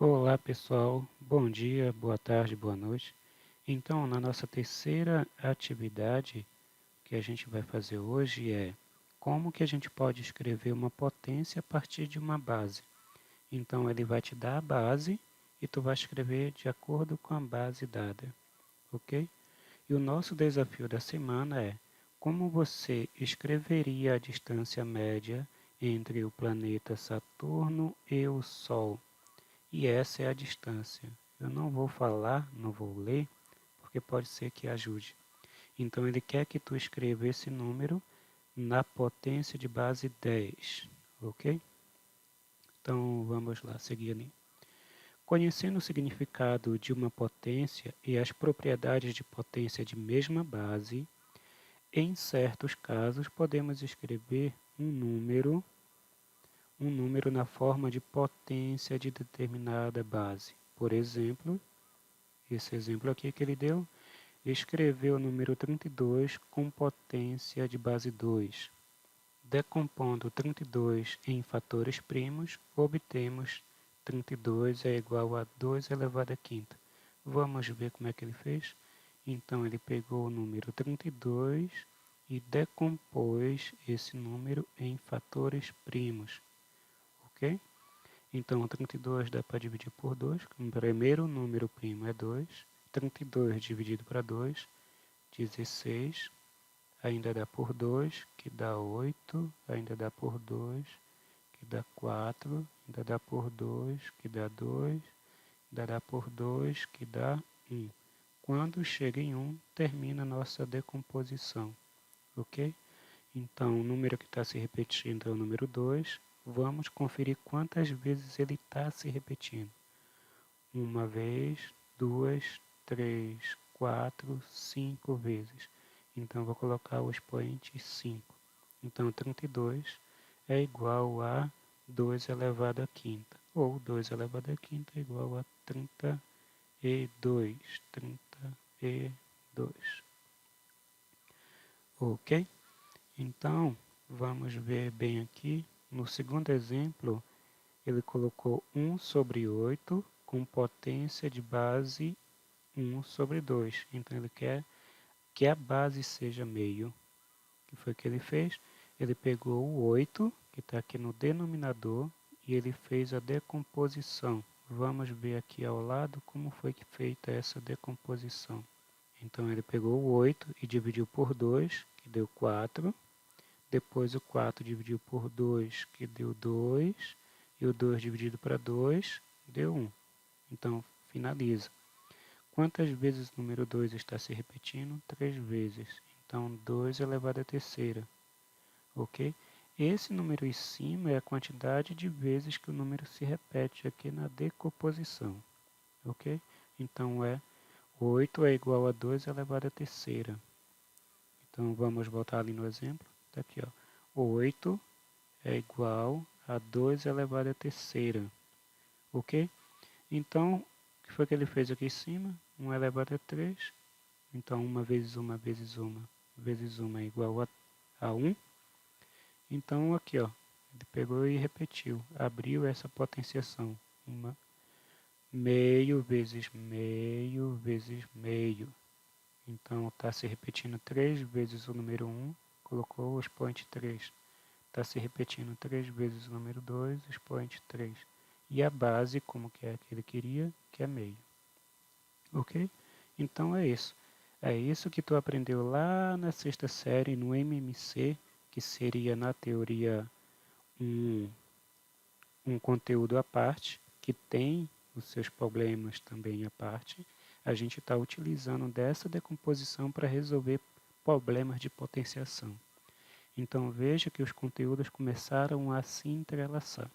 Olá pessoal, bom dia, boa tarde, boa noite. Então, na nossa terceira atividade que a gente vai fazer hoje é como que a gente pode escrever uma potência a partir de uma base. Então, ele vai te dar a base e tu vai escrever de acordo com a base dada, ok? E o nosso desafio da semana é como você escreveria a distância média entre o planeta Saturno e o Sol. E essa é a distância. Eu não vou falar, não vou ler, porque pode ser que ajude. Então ele quer que tu escreva esse número na potência de base 10, ok? Então vamos lá, seguir ali. Conhecendo o significado de uma potência e as propriedades de potência de mesma base, em certos casos podemos escrever um número na forma de potência de determinada base. Por exemplo, esse exemplo aqui que ele deu, escreveu o número 32 com potência de base 2. Decompondo 32 em fatores primos, obtemos 32 é igual a 2 elevado à quinta. Vamos ver como é que ele fez? Então, ele pegou o número 32 e decompôs esse número em fatores primos, ok? Então, 32 dá para dividir por 2. O primeiro número primo é 2. 32 dividido para 2, 16. Ainda dá por 2, que dá 8. Ainda dá por 2, que dá 4. Ainda dá por 2, que dá 2. Ainda dá por 2, que dá 1. Quando chega em 1, termina a nossa decomposição, ok? Então, o número que está se repetindo é o número 2. Vamos conferir quantas vezes ele está se repetindo. Uma vez, duas, três, quatro, 5 vezes. Então, vou colocar o expoente 5. Então, 32 é igual a 2 elevado à quinta. Ou 2 elevado à quinta é igual a 32. 32. Ok? Então, vamos ver bem aqui. No segundo exemplo, ele colocou 1 sobre 8 com potência de base 1 sobre 2. Então, ele quer que a base seja meio. O que foi que ele fez? Ele pegou o 8, que está aqui no denominador, e ele fez a decomposição. Vamos ver aqui ao lado como foi que feita essa decomposição. Então, ele pegou o 8 e dividiu por 2, que deu 4. Depois o 4 dividiu por 2, que deu 2. E o 2 dividido para 2, deu 1. Então, finaliza. Quantas vezes o número 2 está se repetindo? 3 vezes. Então, 2 elevado à terceira. Ok? Esse número em cima é a quantidade de vezes que o número se repete aqui na decomposição. Ok? Então, 8 é igual a 2 elevado à terceira. Então, vamos voltar ali no exemplo. Está aqui, ó. 8 é igual a 2 elevado à terceira. Ok? Então, o que foi que ele fez aqui em cima? 1 elevado a 3. Então, 1 vezes 1 vezes 1 vezes 1 é igual a 1. Então, aqui, ó, ele pegou e repetiu. Abriu essa potenciação. Meio vezes meio vezes meio. Então, está se repetindo 3 vezes o número 1. Colocou o expoente 3. Está se repetindo 3 vezes o número 2, expoente 3. E a base, como que é que ele queria, que é meio. Ok? Então é isso. É isso que tu aprendeu lá na sexta série, no MMC, que seria na teoria um, um conteúdo à parte, que tem os seus problemas também à parte. A gente está utilizando dessa decomposição para resolver problemas de potenciação. Então veja que os conteúdos começaram a se entrelaçar.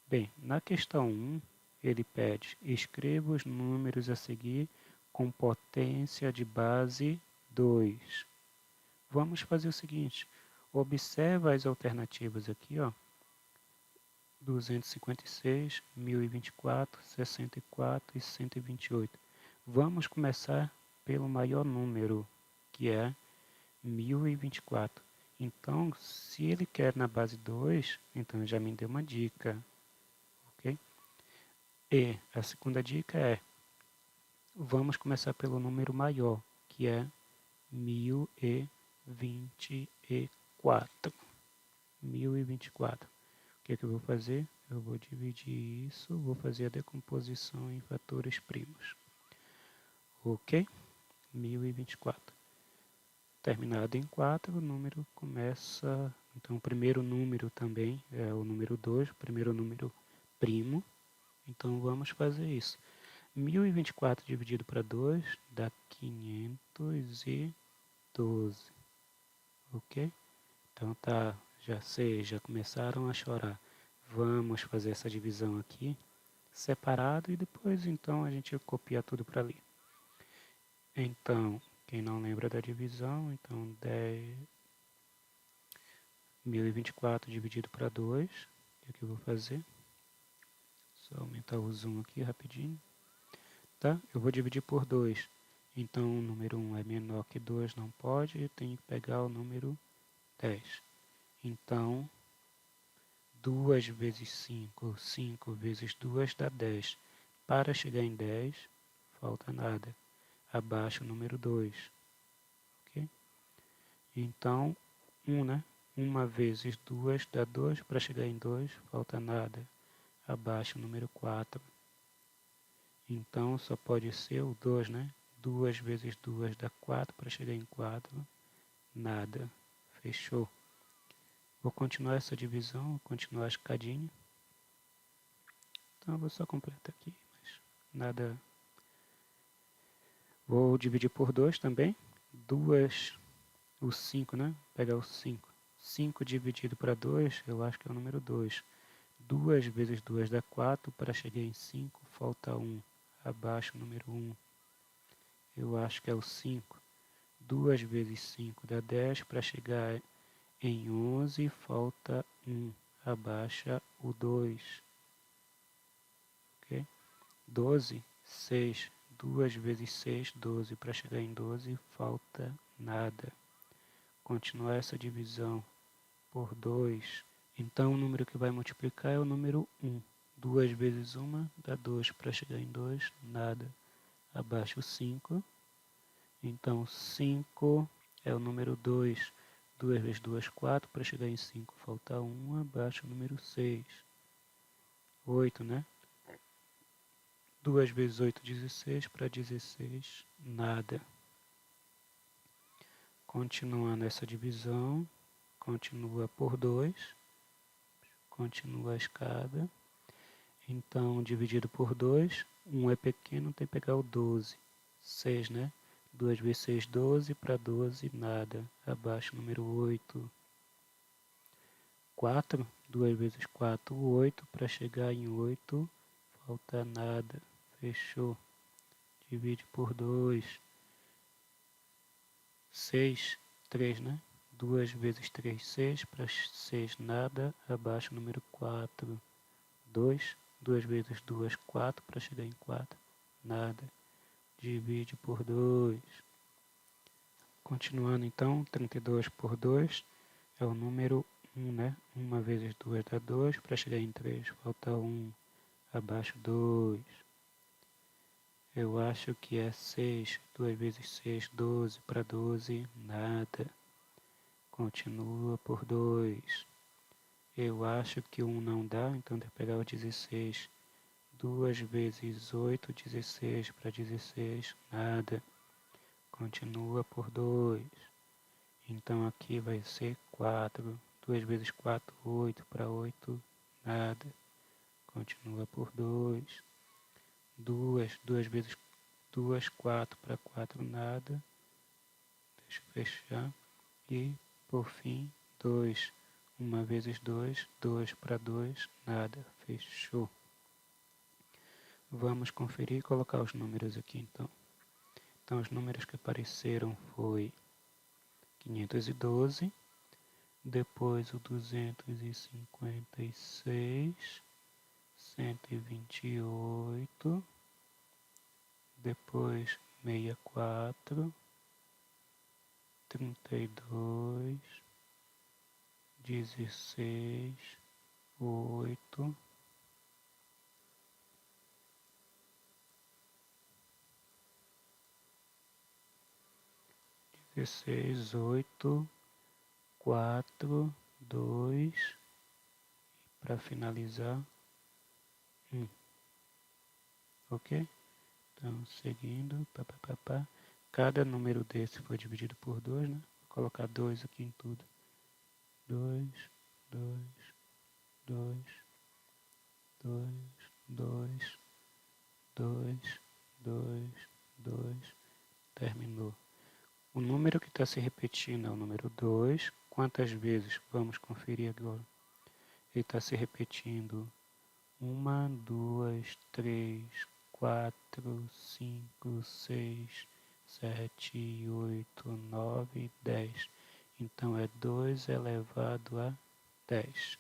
Bem, na questão 1, ele pede: escreva os números a seguir com potência de base 2. Vamos fazer o seguinte: observa as alternativas aqui, ó. 256, 1024, 64 e 128. Vamos começar pelo maior número, que é 1024. Então, se ele quer na base 2, então já me deu uma dica, ok? E a segunda dica é, vamos começar pelo número maior, que é 1024. 1024. O que é que eu vou fazer? Eu vou dividir isso, vou fazer a decomposição em fatores primos. Ok? 1024. Terminado em 4, o número começa... Então, o primeiro número também é o número 2, o primeiro número primo. Então, vamos fazer isso. 1024 dividido para 2 dá 512. Ok? Então, tá, já sei, já começaram a chorar. Vamos fazer essa divisão aqui separado e depois, então, a gente copia tudo para ali. Então, quem não lembra da divisão, então 1024 dividido para 2, o que eu vou fazer? Só aumentar o zoom aqui rapidinho. Tá? Eu vou dividir por 2. Então, o número 1 é menor que 2, não pode, eu tenho que pegar o número 10. Então, 2 vezes 5, 5 vezes 2 dá 10. Para chegar em 10, falta nada. Abaixo o número 2. Ok? Então, 1, né? 1 vezes 2 dá 2. Para chegar em 2, falta nada. Abaixo o número 4. Então, só pode ser o 2, né? 2 vezes 2 dá 4. Para chegar em 4, nada. Fechou. Vou continuar essa divisão, continuar a escadinha. Então, eu vou só completar aqui, mas nada. Vou dividir por 2 também. 2, o 5, né? Pegar o 5. 5 dividido para 2, eu acho que é o número 2. 2 vezes 2 dá 4. Para chegar em 5, falta 1. Abaixo o número 1. Eu acho que é o 5. 2 vezes 5 dá 10. Para chegar em 11, falta 1. Abaixa o 2. Ok? 12, 6. 2 vezes 6, 12. Para chegar em 12, falta nada. Continuar essa divisão por 2. Então, o número que vai multiplicar é o número 1. 2 vezes 1 dá 2. Para chegar em 2, nada. Abaixo o 5. Então, 5 é o número 2. 2 vezes 2, 4. Para chegar em 5, falta 1. Abaixo o número 6. 8, né? 2 vezes 8, 16. Para 16, nada. Continuando essa divisão, continua por 2. Continua a escada. Então, dividido por 2, 1 é pequeno, tem que pegar o 12. 6, né? 2 vezes 6, 12. Para 12, nada. Abaixo o número 8. 4. 2 vezes 4, 8. Para chegar em 8, falta nada. Fechou. Divide por 2. 6, 3, né? 2 vezes 3, 6. Para 6, nada. Abaixo o número 4. 2. 2 vezes 2, 4. Para chegar em 4, nada. Divide por 2. Continuando então, 32 por 2 é o número 1, né? 1 vezes 2 dá 2. Para chegar em 3, falta 1. Abaixo 2. Eu acho que é 6. 2 vezes 6, 12. Para 12, nada. Continua por 2. Eu acho que 1 não dá, então tem que pegar o 16. 2 vezes 8, 16. Para 16, nada. Continua por 2. Então aqui vai ser 4. 2 vezes 4, 8. Para 8, nada. Continua por 2. 2 vezes 2, 4. Para 4, nada. Deixa eu fechar. E, por fim, 2. 1 vezes 2, 2 para 2, nada. Fechou. Vamos conferir e colocar os números aqui, então. Então, os números que apareceram foi 512, depois o 256, 128, depois 64, 32, 16, 8, 16, 8, 4, 2, para finalizar, 1. Ok? Então, seguindo, cada número desse foi dividido por 2, né? Vou colocar 2 aqui em tudo. 2, 2, 2, 2, 2, 2, 2, 2, terminou. O número que está se repetindo é o número 2. Quantas vezes? Vamos conferir agora. Ele está se repetindo 1, 2, 3, 4, 5, 6, 7, 8, 9, 10. Então é 2 elevado a 10.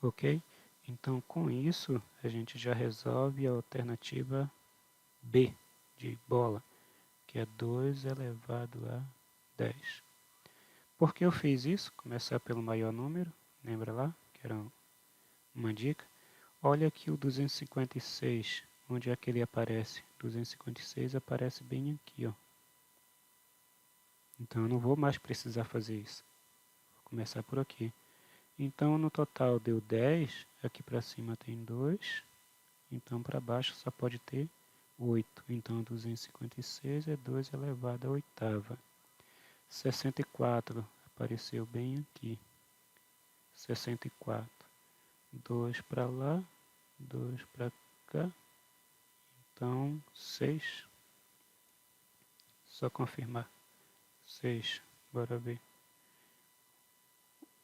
Ok? Então com isso a gente já resolve a alternativa B de bola, que é 2 elevado a 10. Por que eu fiz isso? Começar pelo maior número, lembra lá? Que era uma dica. Olha aqui o 256, onde é que ele aparece? 256 aparece bem aqui, ó. Então eu não vou mais precisar fazer isso. Vou começar por aqui. Então no total deu 10, aqui para cima tem 2, então para baixo só pode ter 8. Então 256 é 2 elevado à oitava. 64 apareceu bem aqui. 64. 2 para lá, 2 para cá. Então 6. Só confirmar. 6. Bora ver.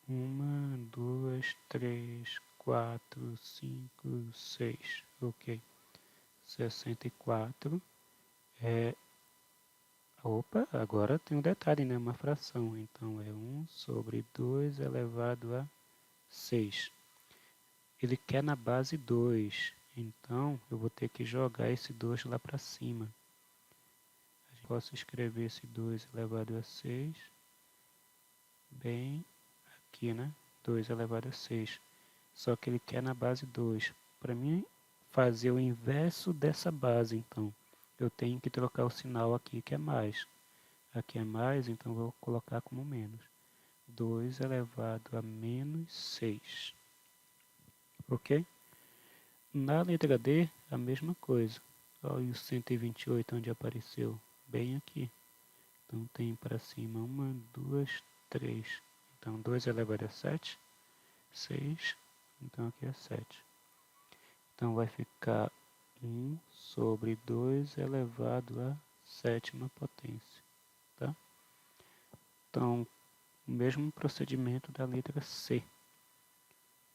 1, 2, 3, 4, 5, 6. Ok. 64 é... Opa, agora tem um detalhe, né? Uma fração. Então é 1 sobre 2 elevado a 6. Ele quer na base 2. Então eu vou ter que jogar esse 2 lá para cima. Posso escrever esse 2 elevado a 6 bem aqui, né? 2 elevado a 6. Só que ele quer na base 2. Para mim fazer o inverso dessa base, então, eu tenho que trocar o sinal aqui, que é mais. Aqui é mais, então vou colocar como menos. 2 elevado a menos 6. Ok? Na letra D, a mesma coisa. Olha o 128 onde apareceu. Bem aqui. Então tem para cima 1, 2, 3. Então 2 elevado a 7. 6. Então aqui é 7. Então vai ficar 1 sobre 2 elevado à sétima potência. Tá? Então, o mesmo procedimento da letra C.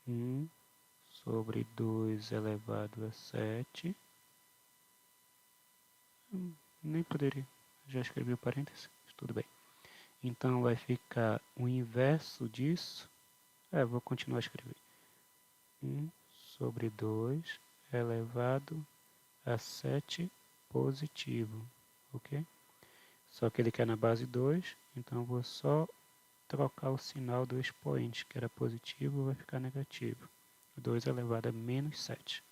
1 sobre 2 elevado a 7. Nem poderia. Já escrevi o parênteses. Tudo bem. Então vai ficar o inverso disso. Vou continuar a escrever. 1 sobre 2 elevado a 7 positivo. Ok? Só que ele quer na base 2, então eu vou só trocar o sinal do expoente, que era positivo, vai ficar negativo. 2 elevado a menos 7.